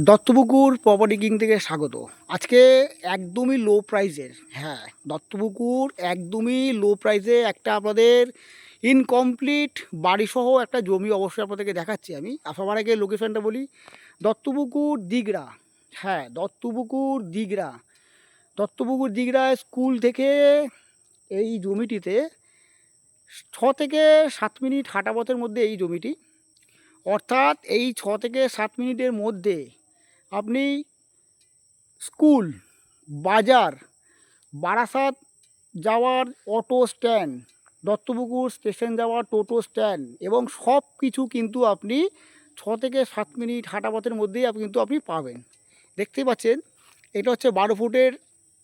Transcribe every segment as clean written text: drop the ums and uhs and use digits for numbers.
Duttapukur property king থেকে স্বাগত। আজকে একদমই লো প্রাইজের, হ্যাঁ, দত্তপুকুর একদমই লো প্রাইজে একটা আপনাদের ইনকমপ্লিট বাড়িসহ একটা জমি অবশ্যই আপনাদেরকে দেখাচ্ছি। আমি সবার আগে লোকেশনটা বলি, দত্তপুকুর দিগড়া। হ্যাঁ, দত্তপুকুর দিগড়া স্কুল থেকে এই জমিটিতে 6 থেকে 7 মিনিট হাঁটা পথের মধ্যে এই জমিটি, অর্থাৎ এই 6 থেকে 7 মিনিটের মধ্যে আপনি স্কুল, বাজার, বারাসাত যাওয়ার অটো স্ট্যান্ড, দত্তপুকুর স্টেশন যাওয়ার টোটো স্ট্যান্ড এবং সব কিছু কিন্তু আপনি 6 থেকে 7 মিনিট হাঁটা পথের মধ্যেই আপনি পাবেন। দেখতেই পাচ্ছেন, এটা হচ্ছে 12 ফুটের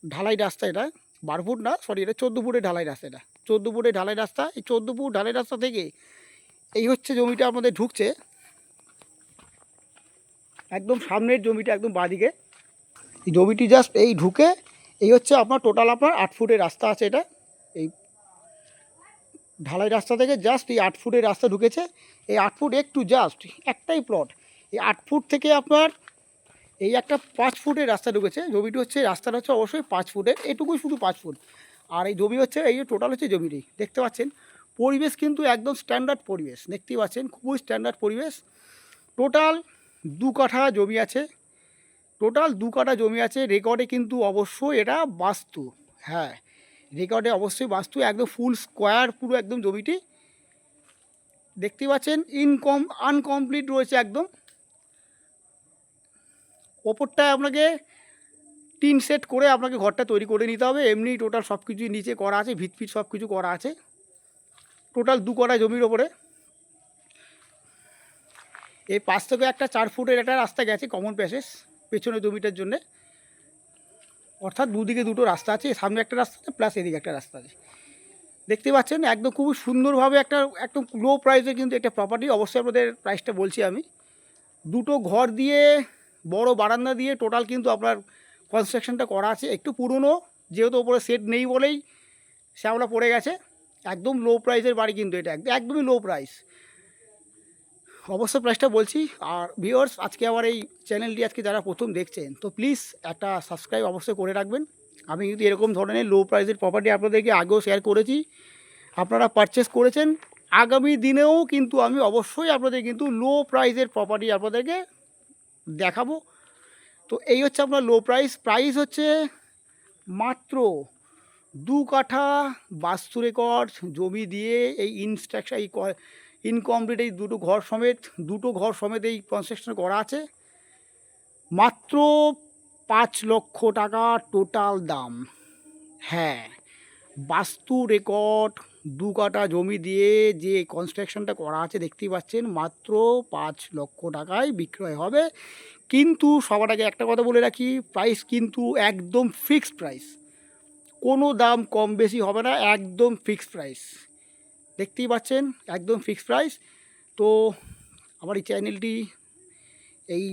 ঢালাই রাস্তা। এটা 12 ফুট না, সরি, এটা 14 ফুটের ঢালাই রাস্তা। এটা 14 ফুটের ঢালাই রাস্তা। এই 14 ফুট ঢালাই রাস্তা থেকে এই হচ্ছে জমিটা আপনাদের ঢুকছে, একদম সামনের জমিটা, একদম বাঁদিকে এই জমিটি। জাস্ট এই ঢুকে এই হচ্ছে আপনার টোটাল আপনার 8 ফুটের রাস্তা আছে। এটা এই ঢালাই রাস্তা থেকে জাস্ট এই 8 ফুটের রাস্তা ঢুকেছে। এই 8 ফুট একটু জাস্ট একটাই প্লট। এই 8 ফুট থেকে আপনার এই একটা 5 ফুটের রাস্তা ঢুকেছে। জমিটি হচ্ছে, রাস্তাটা হচ্ছে অবশ্যই 5 ফুটের, এটুকুই শুধু 5 ফুট। আর এই জমি হচ্ছে, এই যে টোটাল হচ্ছে জমিটি দেখতে পাচ্ছেন। পরিবেশ কিন্তু একদম স্ট্যান্ডার্ড পরিবেশ, দেখতেই পাচ্ছেন, খুবই স্ট্যান্ডার্ড পরিবেশ। টোটাল 2 কাঠা জমি আছে। রেকর্ডে কিন্তু অবশ্যই এটা বাস্তু। হ্যাঁ, রেকর্ডে অবশ্যই বাস্তু, একদম ফুল স্কোয়ার পুরো একদম জমিটি দেখতেই পাচ্ছেন। আনকমপ্লিট রয়েছে একদম। ওপরটায় আপনাকে টিন সেট করে আপনাকে ঘরটা তৈরি করে নিতে হবে। এমনি টোটাল সব কিছু নিচে করা আছে, ভিতফিট সব কিছু করা আছে। টোটাল 2 কাঠা জমির ওপরে এই পাশ থেকে একটা 4 ফুটের একটা রাস্তা গেছে, কমন প্যাসেজ পেছনের জমিটার জন্যে। অর্থাৎ দুদিকে দুটো রাস্তা আছে, সামনে একটা রাস্তা আছে প্লাস এদিকে একটা রাস্তা আছে। দেখতে পাচ্ছেন একদম খুব সুন্দরভাবে একটা একদম লো প্রাইসে কিন্তু একটা প্রপার্টি। অবশ্যই আপনাদের প্রাইসটা বলছি আমি। 2টো ঘর দিয়ে, বড় বারান্দা দিয়ে টোটাল কিন্তু আপনার কনস্ট্রাকশনটা করা আছে। একটু পুরনো, যেহেতু ওপরে সেট নেই বলেই শ্যাওলা পড়ে গেছে। একদম লো প্রাইসের বাড়ি কিন্তু এটা, একদমই লো প্রাইস। অবশ্যই প্রাইসটা বলছি। আর ভিউয়ার্স, আজকে আমার এই চ্যানেলটি আজকে যারা প্রথম দেখছেন, তো প্লিজ একটা সাবস্ক্রাইব অবশ্যই করে রাখবেন। আমি কিন্তু এরকম ধরনের লো প্রাইসের প্রপার্টি আপনাদেরকে আগেও শেয়ার করেছি, আপনারা পারচেস করেছেন। আগামী দিনেও কিন্তু আমি অবশ্যই আপনাদের কিন্তু লো প্রাইসের প্রপার্টি আপনাদেরকে দেখাবো। তো এই হচ্ছে আপনার লো প্রাইস হচ্ছে মাত্র 2 কাঠা বাস্তু রেকর্ড জমি দিয়ে এই ইনকমপ্লিট এই দুটো ঘর সমেত এই কনস্ট্রাকশন করা আছে। মাত্র 5 লক্ষ টাকা টোটাল দাম। হ্যাঁ, বাস্তু রেকর্ড 2 কাঠা জমি দিয়ে যে কনস্ট্রাকশনটা করা আছে দেখতেই পাচ্ছেন, মাত্র 5 লক্ষ টাকায় বিক্রয় হবে। কিন্তু সবার আগে একটা কথা বলে রাখি, প্রাইস কিন্তু একদম ফিক্সড প্রাইস, কোনো দাম কম বেশি হবে না, একদম ফিক্সড প্রাইস। দেখতেই পাচ্ছেন একদম ফিক্সড প্রাইস। তো আমার এই চ্যানেলটি, এই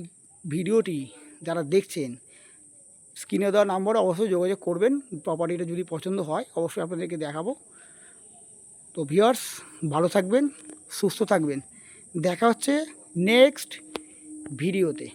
ভিডিওটি যারা দেখছেন, স্ক্রিনে দেওয়া নাম্বারে অবশ্যই যোগাযোগ করবেন। প্রপার্টিটা যদি পছন্দ হয় অবশ্যই আপনাদেরকে দেখাবো। তো ভিউয়ার্স, ভালো থাকবেন, সুস্থ থাকবেন। দেখা হচ্ছে নেক্সট ভিডিওতে।